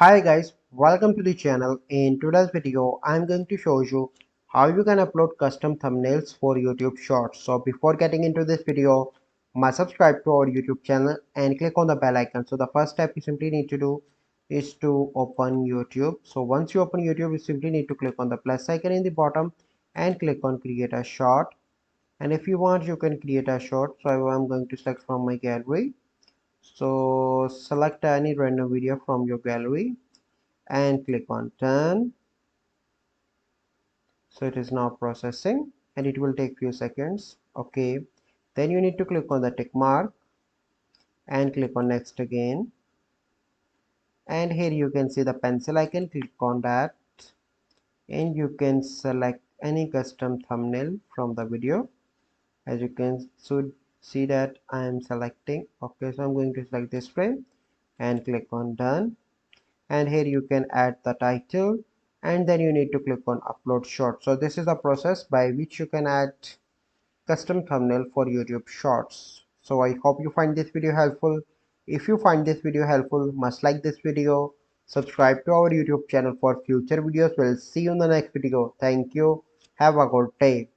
Hi guys, welcome to the channel. In today's video, I'm going to show you how you can upload custom thumbnails for YouTube Shorts. So before getting into this video, must subscribe to our YouTube channel and click on the bell icon. So the first step you simply need to do is to open YouTube. So once you open YouTube, you simply need to click on the plus icon in the bottom and click on create a short. And if you want, you can create a short. So I'm going to select from my gallery. So select any random video from your gallery and click on done. So it is now processing and it will take few seconds. Okay, then you need to click on the tick mark and click on next again, and here you can see the pencil icon. Click on that and you can select any custom thumbnail from the video. As you can see that I am selecting. Okay, so I'm going to select this frame and click on done, and here you can add the title, and then you need to click on upload short. So this is the process by which you can add custom thumbnail for YouTube Shorts. So I hope you find this video helpful. If you find this video helpful, must like this video, subscribe to our YouTube channel for future videos. We'll see you in the next video. Thank you. Have a good day.